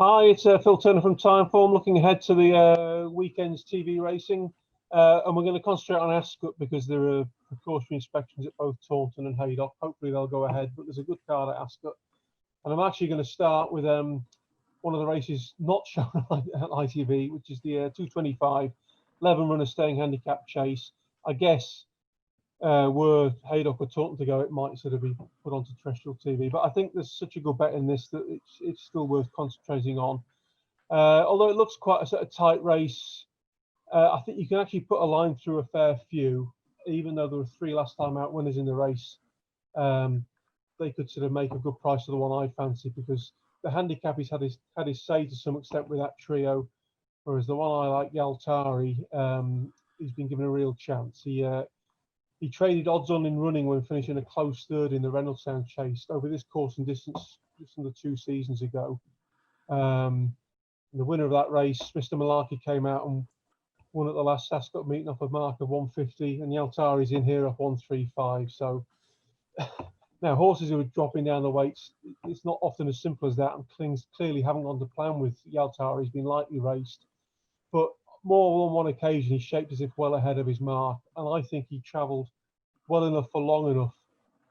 Hi, it's Phil Turner from Timeform, looking ahead to the weekend's TV racing. And we're going to concentrate on Ascot because there are precautionary inspections at both Taunton and Haydock. Hopefully they'll go ahead, but there's a good card at Ascot. And I'm actually going to start with one of the races not shown at ITV, which is the 225 11 runner staying handicap chase. I guess were Haydock or Taunton to go, it might sort of be put onto terrestrial TV. But I think there's such a good bet in this that it's still worth concentrating on. Although it looks quite a sort of tight race, I think you can actually put a line through a fair few, even though there were 3 last time out winners in the race. They could sort of make a good price for the one I fancy, because the handicap he's had his say to some extent with that trio, whereas the one I like, Yaltari, he's been given a real chance. He traded odds on in running when finishing a close third in the Reynolds chase over this course and distance just under 2 seasons ago. The winner of that race, Mr. Malarkey, came out and won at the last Ascot meeting off a mark of 150, and Yaltari's in here off 135. So now horses who are dropping down the weights, it's not often as simple as that, and things clearly haven't gone to plan with Yaltari. He's been lightly raced, but more than one occasion he shaped as if well ahead of his mark, and I think he travelled well enough for long enough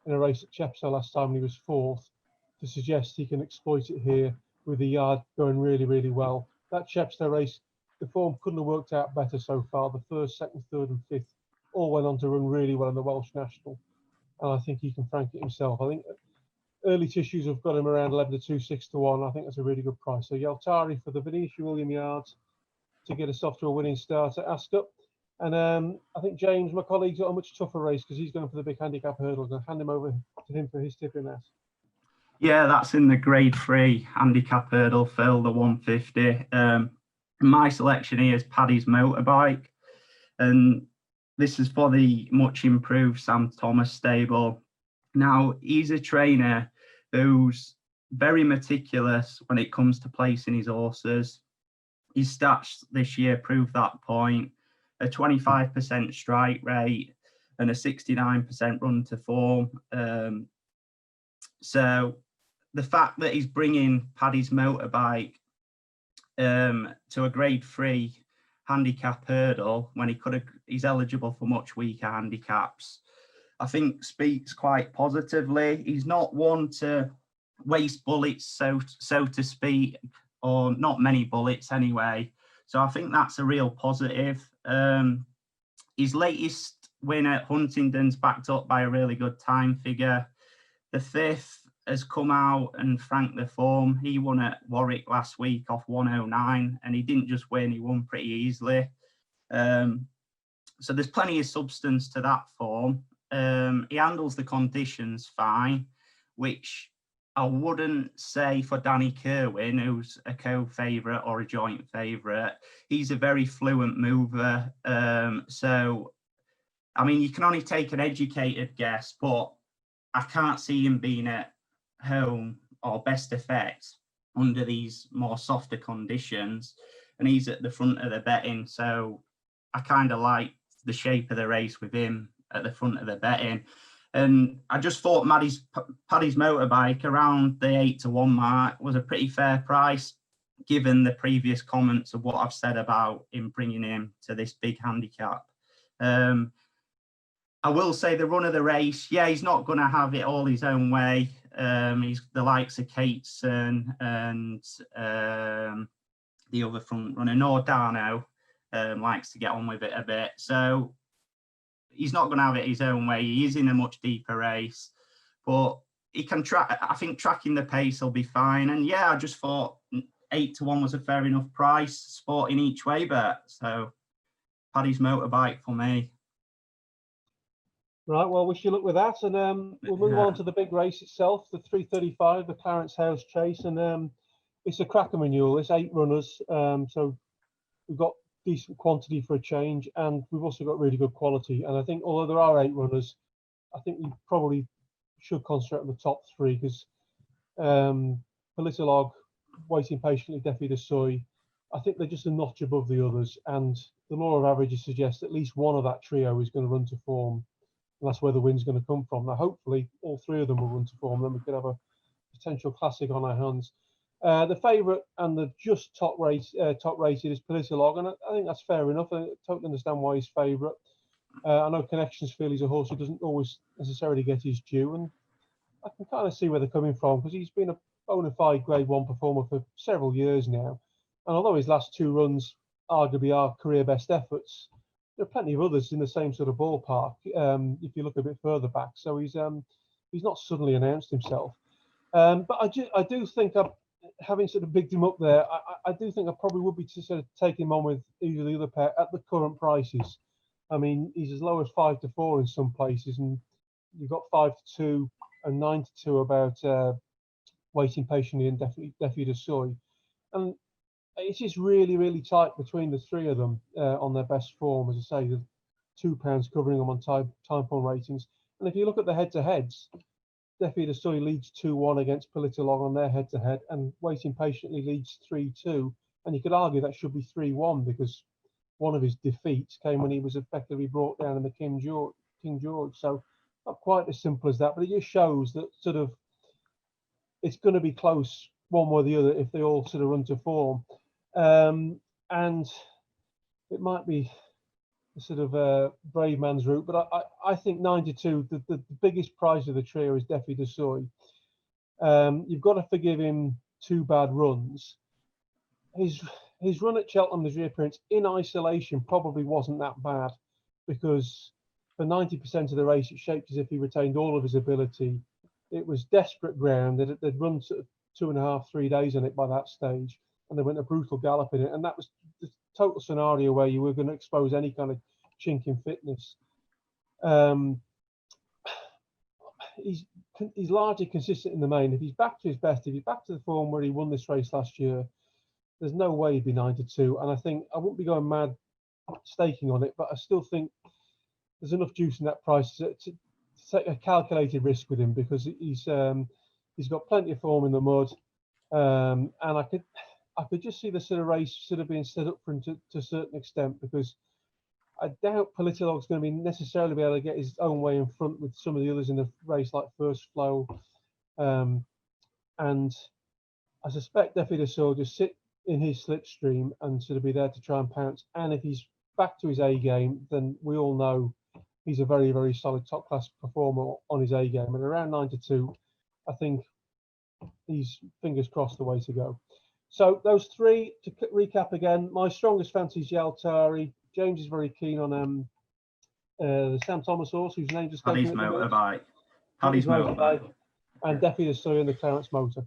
in a race at Chepstow last time when he was 4th to suggest he can exploit it here with the yard going really, really well. That Chepstow race, the form couldn't have worked out better so far. The 1st, 2nd, 3rd and 5th all went on to run really well in the Welsh National, and I think he can frank it himself. I think early tissues have got him around 11 to 2, 6 to 1. I think that's a really good price. So Yaltari for the Venetia William yards to get us off to a winning start at Ascot. And I think James, my colleague's got a much tougher race because he's going for the big handicap hurdles. I'll hand him over to him for his tip in that. Yeah, that's in the grade 3 handicap hurdle, Phil, the 150. My selection here is Paddy's Motorbike. And this is for the much improved Sam Thomas stable. Now, he's a trainer who's very meticulous when it comes to placing his horses. His stats this year prove that point. A 25% strike rate and a 69% run to form. So the fact that he's bringing Paddy's Motorbike to a grade 3 handicap hurdle when he's eligible for much weaker handicaps, I think speaks quite positively. He's not one to waste bullets, so to speak, or not many bullets anyway. So I think that's a real positive. His latest win at Huntingdon's backed up by a really good time figure. The 5th has come out and franked the form. He won at Warwick last week off 109, and he didn't just win, he won pretty easily. So there's plenty of substance to that form. He handles the conditions fine, which I wouldn't say for Danny Kerwin, who's a co-favourite or a joint favourite. He's a very fluent mover. So, I mean, you can only take an educated guess, but I can't see him being at home or best effect under these more softer conditions. And he's at the front of the betting. So I kind of like the shape of the race with him at the front of the betting. And I just thought Paddy's Motorbike around the 8 to 1 mark was a pretty fair price, given the previous comments of what I've said about him bringing him to this big handicap. I will say the run of the race, yeah, he's not going to have it all his own way. He's the likes of Cateson and the other front runner, Nordano, likes to get on with it a bit. So he's not going to have it his own way. He is in a much deeper race, but he can track. I think tracking the pace will be fine. And yeah, I just thought 8 to 1 was a fair enough price, sporting each way bet. So Paddy's Motorbike for me. Right, well, wish you luck with that, and we'll move on to the big race itself, the 335, the Clarence House chase, and it's a cracker renewal. It's 8 runners, so we've got decent quantity for a change, and we've also got really good quality. And I think although there are 8 runners, I think we probably should concentrate on the top 3, because Politolog, Waiting Patiently, Defi de Soy, I think they're just a notch above the others, and the law of averages suggests at least one of that trio is going to run to form. And that's where the win's going to come from. Now, hopefully, all 3 of them will run to form. Then we could have a potential classic on our hands. The favourite and the just top rated is Politilog, and I think that's fair enough. I totally understand why he's favourite. I know connections feel he's a horse who doesn't always necessarily get his due, and I can kind of see where they're coming from because he's been a bona fide Grade 1 performer for several years now. And although his last 2 runs arguably are career best efforts, there are plenty of others in the same sort of ballpark if you look a bit further back. So he's not suddenly announced himself. But I do think, having sort of bigged him up there, I do think I probably would be to sort of take him on with either the other pair at the current prices. I mean, he's as low as 5-4 in some places, and you've got 5-2 and 9-2 about Waiting Patiently and Defi de Soy. And it's just really, really tight between the 3 of them on their best form. As I say, the £2 covering them on time form ratings. And if you look at the head-to-heads, Defi de Soy leads 2-1 against Politilog on their head-to-head, and Waiting Patiently leads 3-2. And you could argue that should be 3-1 because one of his defeats came when he was effectively brought down in the King George. So not quite as simple as that, but it just shows that sort of it's going to be close one way or the other if they all sort of run to form. And it might be a sort of a brave man's route, but I think 9-2, the biggest prize of the trio is Defi de Soy. You've got to forgive him 2 bad runs. His run at Cheltenham, his reappearance in isolation probably wasn't that bad because for 90% of the race, it shaped as if he retained all of his ability. It was desperate ground. They'd run sort of 2.5, 3 days on it by that stage, and they went a brutal gallop in it. And that was the total scenario where you were going to expose any kind of chink in fitness. He's largely consistent in the main. If he's back to his best, if he's back to the form where he won this race last year, there's no way he'd be 9-2. And I think I wouldn't be going mad staking on it, but I still think there's enough juice in that price to take a calculated risk with him because he's got plenty of form in the mud, and I could just see the sort of race sort of being set up for him to a certain extent because I doubt Politilog's going to be necessarily be able to get his own way in front with some of the others in the race like First Flow, and I suspect Defi de Soy will just sit in his slipstream and sort of be there to try and pounce. And if he's back to his A game, then we all know he's a very, very solid top class performer on his A game. And around 9-2, I think he's fingers crossed the way to go. So those 3 to recap again. My strongest fancy is Yaltari. James is very keen on the Sam Thomas horse, whose name just Paddy's Motorbike. Paddy's Motorbike. And Defi de Soy and the Clarence Motor.